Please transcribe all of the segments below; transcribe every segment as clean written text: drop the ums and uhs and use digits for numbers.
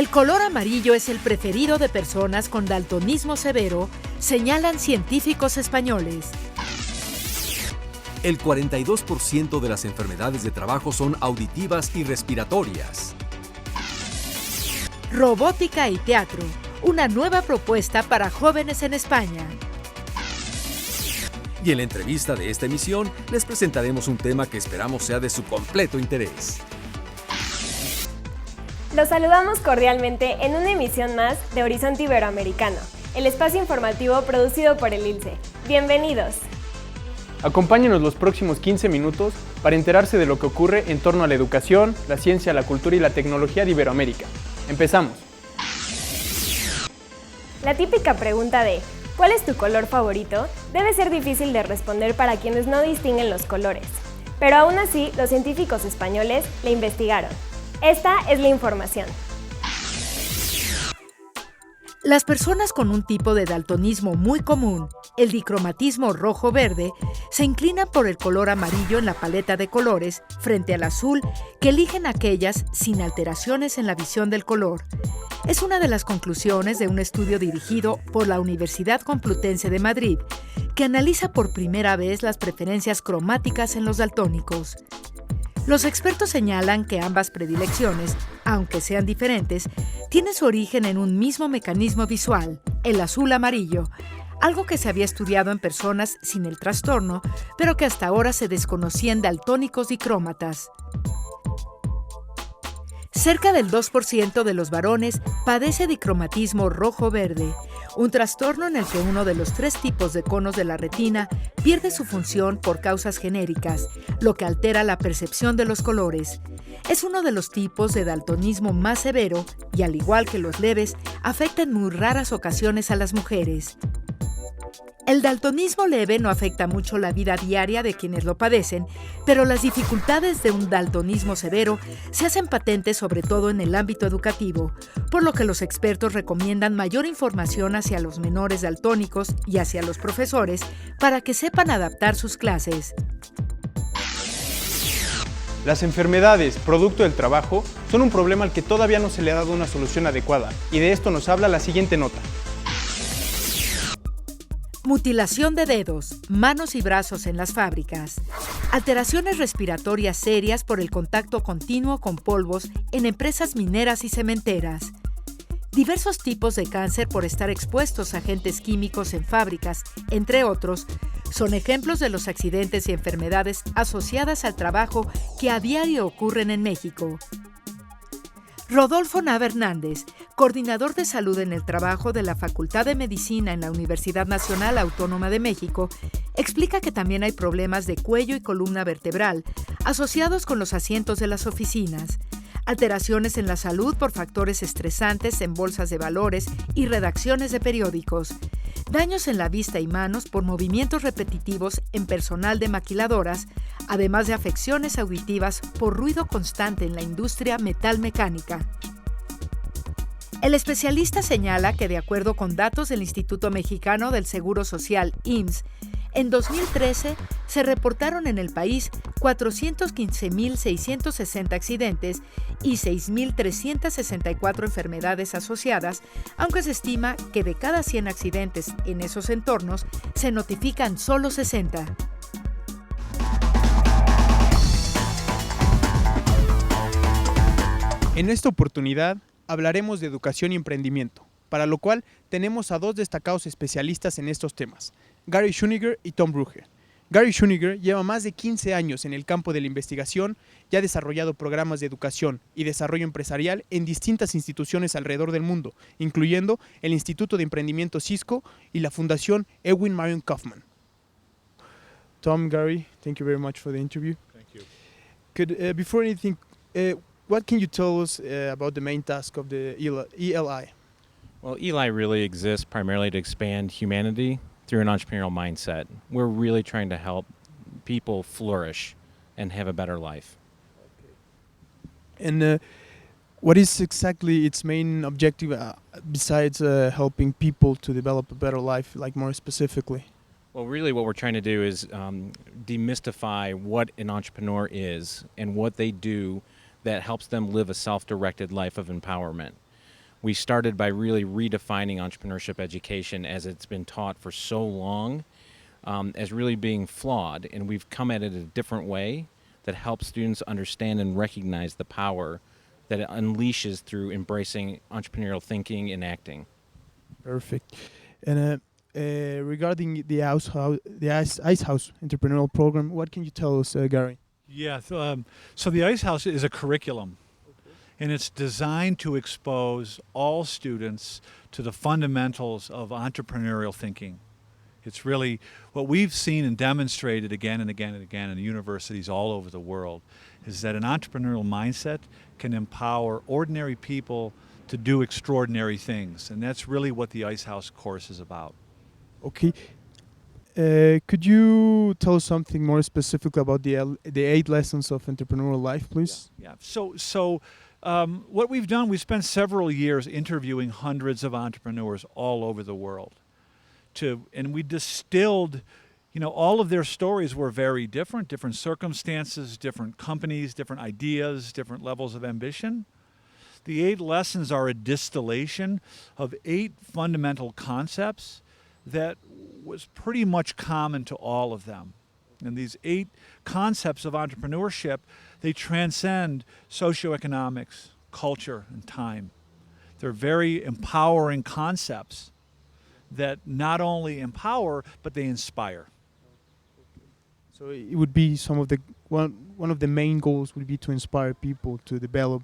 El color amarillo es el preferido de personas con daltonismo severo, señalan científicos españoles. El 42% de las enfermedades de trabajo son auditivas y respiratorias. Robótica y teatro, una nueva propuesta para jóvenes en España. Y en la entrevista de esta emisión les presentaremos un tema que esperamos sea de su completo interés. Los saludamos cordialmente en una emisión más de Horizonte Iberoamericano, el espacio informativo producido por el ILCE. Bienvenidos. Acompáñenos los próximos 15 minutos para enterarse de lo que ocurre en torno a la educación, la ciencia, la cultura y la tecnología de Iberoamérica. Empezamos. La típica pregunta de ¿cuál es tu color favorito? Debe ser difícil de responder para quienes no distinguen los colores. Pero aún así, los científicos españoles la investigaron. Esta es la información. Las personas con un tipo de daltonismo muy común, el dicromatismo rojo-verde, se inclinan por el color amarillo en la paleta de colores frente al azul que eligen aquellas sin alteraciones en la visión del color. Es una de las conclusiones de un estudio dirigido por la Universidad Complutense de Madrid, que analiza por primera vez las preferencias cromáticas en los daltónicos. Los expertos señalan que ambas predilecciones, aunque sean diferentes, tienen su origen en un mismo mecanismo visual, el azul-amarillo, algo que se había estudiado en personas sin el trastorno, pero que hasta ahora se desconocía en daltónicos dicrómatas. Cerca del 2% de los varones padece dicromatismo rojo-verde, un trastorno en el que uno de los 3 tipos de conos de la retina pierde su función por causas genéricas, lo que altera la percepción de los colores. Es uno de los tipos de daltonismo más severo y, al igual que los leves, afecta en muy raras ocasiones a las mujeres. El daltonismo leve no afecta mucho la vida diaria de quienes lo padecen, pero las dificultades de un daltonismo severo se hacen patentes sobre todo en el ámbito educativo, por lo que los expertos recomiendan mayor información hacia los menores daltónicos y hacia los profesores para que sepan adaptar sus clases. Las enfermedades, producto del trabajo, son un problema al que todavía no se le ha dado una solución adecuada, y de esto nos habla la siguiente nota. Mutilación de dedos, manos y brazos en las fábricas. Alteraciones respiratorias serias por el contacto continuo con polvos en empresas mineras y cementeras. Diversos tipos de cáncer por estar expuestos a agentes químicos en fábricas, entre otros, son ejemplos de los accidentes y enfermedades asociadas al trabajo que a diario ocurren en México. Rodolfo Nava Hernández, coordinador de salud en el trabajo de la Facultad de Medicina en la Universidad Nacional Autónoma de México, explica que también hay problemas de cuello y columna vertebral asociados con los asientos de las oficinas, alteraciones en la salud por factores estresantes en bolsas de valores y redacciones de periódicos, daños en la vista y manos por movimientos repetitivos en personal de maquiladoras, además de afecciones auditivas por ruido constante en la industria metalmecánica. El especialista señala que, de acuerdo con datos del Instituto Mexicano del Seguro Social, IMSS, en 2013 se reportaron en el país 415.660 accidentes y 6.364 enfermedades asociadas, aunque se estima que de cada 100 accidentes en esos entornos se notifican solo 60. En esta oportunidad hablaremos de educación y emprendimiento, para lo cual tenemos a 2 destacados especialistas en estos temas, Gary Schoeniger y Tom Brugger. Gary Schoeniger lleva más de 15 años en el campo de la investigación y ha desarrollado programas de educación y desarrollo empresarial en distintas instituciones alrededor del mundo, incluyendo el Instituto de Emprendimiento Cisco y la Fundación Erwin Marion Kaufman. Tom, Gary, thank you very much for the interview. Thank you. Before anything, what can you tell us about the main task of the ELI? Well, ELI really exists primarily to expand humanity through an entrepreneurial mindset. We're really trying to help people flourish and have a better life. And what is exactly its main objective besides helping people to develop a better life, like more specifically? Well, really what we're trying to do is demystify what an entrepreneur is and what they do that helps them live a self-directed life of empowerment. We started by really redefining entrepreneurship education as it's been taught for so long as really being flawed, and we've come at it a different way that helps students understand and recognize the power that it unleashes through embracing entrepreneurial thinking and acting. Perfect. And regarding the Ice House entrepreneurial program, what can you tell us, Gary? Yeah, so the Ice House is a curriculum, and it's designed to expose all students to the fundamentals of entrepreneurial thinking. It's really what we've seen and demonstrated again and again and again in universities all over the world is that an entrepreneurial mindset can empower ordinary people to do extraordinary things, and that's really what the Ice House course is about. Okay. Could you tell us something more specific about the 8 lessons of entrepreneurial life, please? Yeah. So what we've done, we've spent several years interviewing hundreds of entrepreneurs all over the world. And we distilled, all of their stories were very different circumstances, different companies, different ideas, different levels of ambition. The 8 lessons are a distillation of 8 fundamental concepts that was pretty much common to all of them. And these 8 concepts of entrepreneurship, they transcend socioeconomics, culture, and time. They're very empowering concepts that not only empower, but they inspire. So it would be one of the main goals would be to inspire people to develop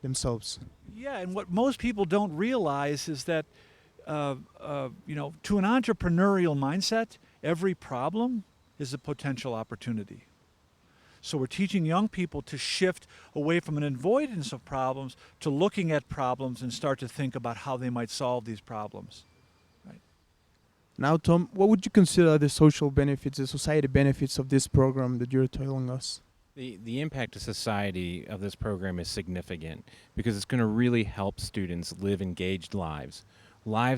themselves. Yeah, and what most people don't realize is that to an entrepreneurial mindset, every problem is a potential opportunity. So we're teaching young people to shift away from an avoidance of problems to looking at problems and start to think about how they might solve these problems. Right. Now, Tom, what would you consider the social benefits, the society benefits of this program that you're telling us? The impact to society of this program is significant because it's going to really help students live engaged lives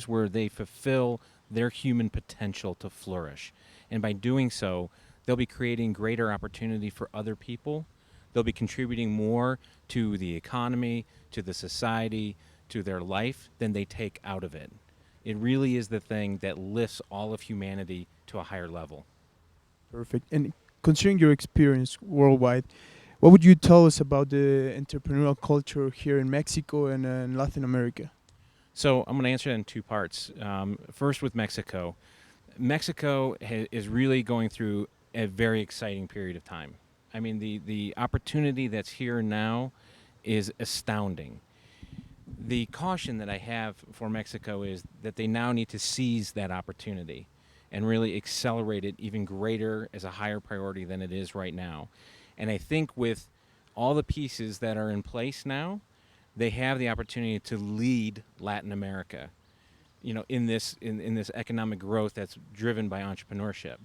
where they fulfill their human potential to flourish. And by doing so, they'll be creating greater opportunity for other people. They'll be contributing more to the economy, to the society, to their life than they take out of it. It really is the thing that lifts all of humanity to a higher level. Perfect. And considering your experience worldwide, what would you tell us about the entrepreneurial culture here in Mexico and in Latin America? So I'm going to answer that in 2 parts. First with Mexico. Mexico is really going through a very exciting period of time. I mean, the opportunity that's here now is astounding. The caution that I have for Mexico is that they now need to seize that opportunity and really accelerate it even greater as a higher priority than it is right now. And I think with all the pieces that are in place now, they have the opportunity to lead Latin America, in this economic growth that's driven by entrepreneurship.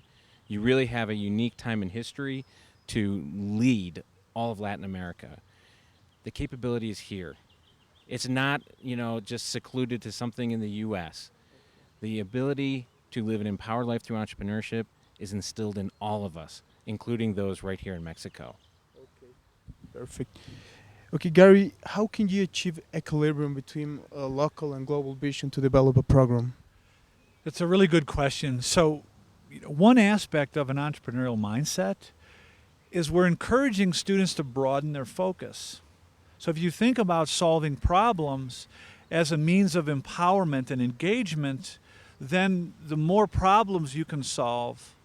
You really have a unique time in history to lead all of Latin America. The capability is here. It's not, just secluded to something in the U.S. The ability to live an empowered life through entrepreneurship is instilled in all of us, including those right here in Mexico. Okay, perfect. Okay, Gary, how can you achieve equilibrium between a local and global vision to develop a program? That's a really good question. So, one aspect of an entrepreneurial mindset is we're encouraging students to broaden their focus. So if you think about solving problems as a means of empowerment and engagement, then the more problems you can solve,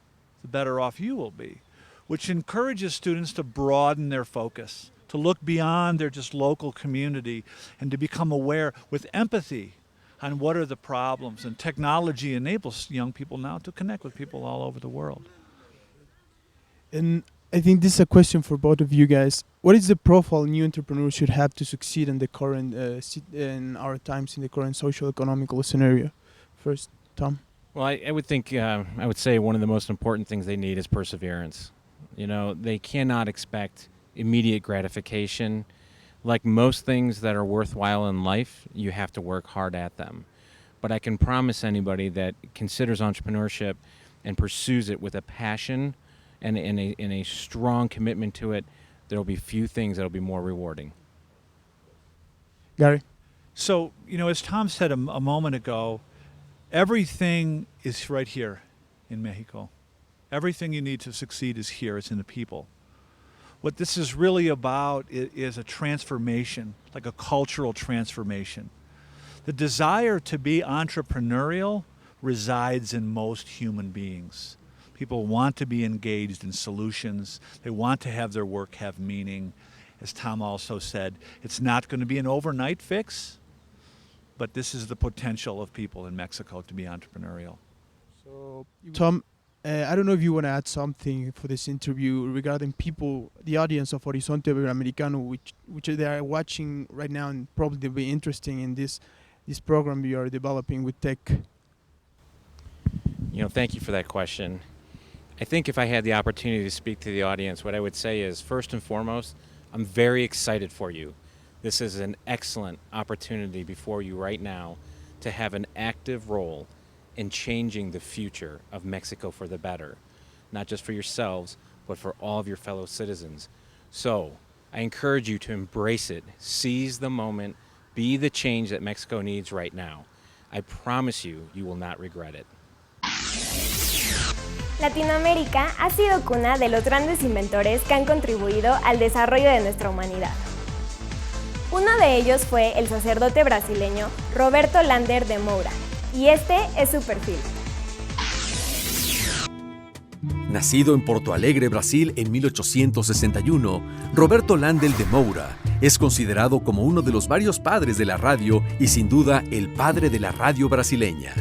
the better off you will be, which encourages students to broaden their focus, to look beyond their just local community and to become aware with empathy on what are the problems. And technology enables young people now to connect with people all over the world. And I think this is a question for both of you guys. What is the profile new entrepreneurs should have to succeed in the current, in our times, in the current social economical scenario? First, Tom. Well, I would think, I would say one of the most important things they need is perseverance. They cannot expect immediate gratification. Like most things that are worthwhile in life, you have to work hard at them. But I can promise anybody that considers entrepreneurship and pursues it with a passion and a strong commitment to it, there will be few things that will be more rewarding. Gary? So, as Tom said a moment ago, everything is right here in Mexico. Everything you need to succeed is here. It's in the people. What this is really about is a transformation, like a cultural transformation. The desire to be entrepreneurial resides in most human beings. People want to be engaged in solutions. They want to have their work have meaning. As Tom also said, it's not going to be an overnight fix, but this is the potential of people in Mexico to be entrepreneurial. So, Tom, I don't know if you want to add something for this interview regarding people, the audience of Horizonte Iberoamericano, which they are watching right now and probably be interested in this program you are developing with tech. Thank you for that question. I think if I had the opportunity to speak to the audience, what I would say is, first and foremost, I'm very excited for you. This is an excellent opportunity before you right now to have an active role in changing the future of Mexico for the better, not just for yourselves, but for all of your fellow citizens. So I encourage you to embrace it, seize the moment, be the change that Mexico needs right now. I promise you, you will not regret it. Latinoamérica ha sido cuna de los grandes inventores que han contribuido al desarrollo de nuestra humanidad. Uno de ellos fue el sacerdote brasileño Roberto Lander de Moura, y este es su perfil. Nacido en Porto Alegre, Brasil, en 1861, Roberto Lander de Moura es considerado como uno de los varios padres de la radio y sin duda el padre de la radio brasileña.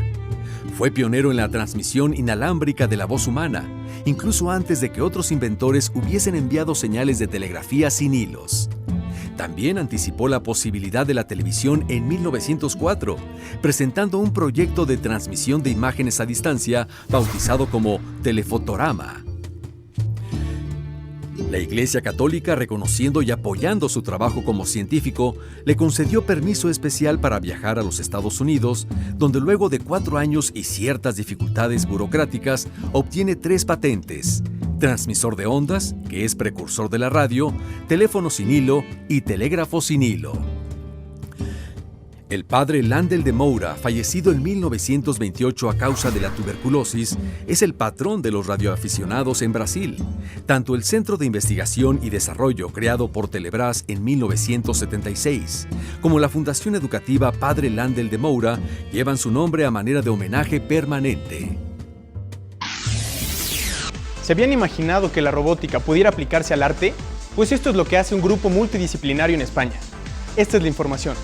Fue pionero en la transmisión inalámbrica de la voz humana, incluso antes de que otros inventores hubiesen enviado señales de telegrafía sin hilos. También anticipó la posibilidad de la televisión en 1904, presentando un proyecto de transmisión de imágenes a distancia bautizado como telefotorama. La Iglesia Católica, reconociendo y apoyando su trabajo como científico, le concedió permiso especial para viajar a los Estados Unidos, donde luego de 4 años y ciertas dificultades burocráticas, obtiene 3 patentes: transmisor de ondas, que es precursor de la radio, teléfono sin hilo y telégrafo sin hilo. El padre Lander de Moura, fallecido en 1928 a causa de la tuberculosis, es el patrón de los radioaficionados en Brasil. Tanto el Centro de Investigación y Desarrollo creado por Telebrás en 1976, como la Fundación Educativa Padre Lander de Moura llevan su nombre a manera de homenaje permanente. ¿Se habían imaginado que la robótica pudiera aplicarse al arte? Pues esto es lo que hace un grupo multidisciplinario en España. Esta es la información.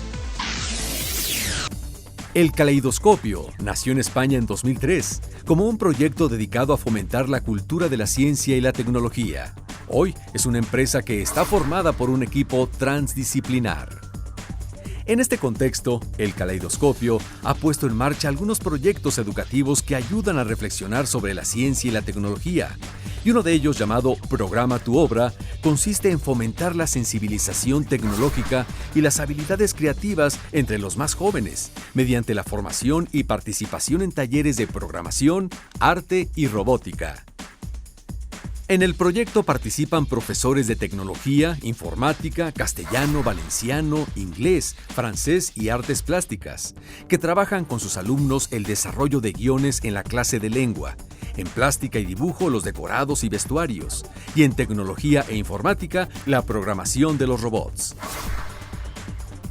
El Caleidoscopio nació en España en 2003 como un proyecto dedicado a fomentar la cultura de la ciencia y la tecnología. Hoy es una empresa que está formada por un equipo transdisciplinar. En este contexto, el Caleidoscopio ha puesto en marcha algunos proyectos educativos que ayudan a reflexionar sobre la ciencia y la tecnología. Y uno de ellos, llamado Programa tu Obra, consiste en fomentar la sensibilización tecnológica y las habilidades creativas entre los más jóvenes, mediante la formación y participación en talleres de programación, arte y robótica. En el proyecto participan profesores de tecnología, informática, castellano, valenciano, inglés, francés y artes plásticas, que trabajan con sus alumnos el desarrollo de guiones en la clase de lengua, en plástica y dibujo los decorados y vestuarios, y en tecnología e informática la programación de los robots.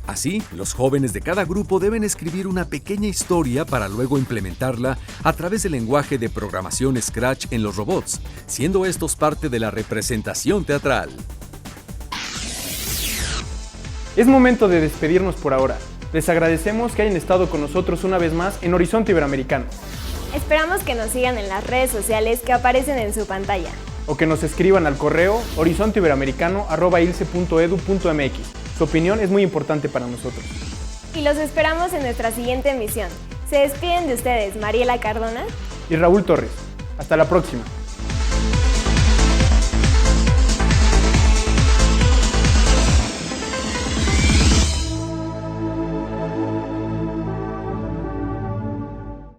Así, los jóvenes de cada grupo deben escribir una pequeña historia para luego implementarla a través del lenguaje de programación Scratch en los robots, siendo estos parte de la representación teatral. Es momento de despedirnos por ahora. Les agradecemos que hayan estado con nosotros una vez más en Horizonte Iberoamericano. Esperamos que nos sigan en las redes sociales que aparecen en su pantalla. O que nos escriban al correo horizonteiberoamericano@ilce.edu.mx. Su opinión es muy importante para nosotros. Y los esperamos en nuestra siguiente emisión. Se despiden de ustedes Mariela Cardona y Raúl Torres. Hasta la próxima.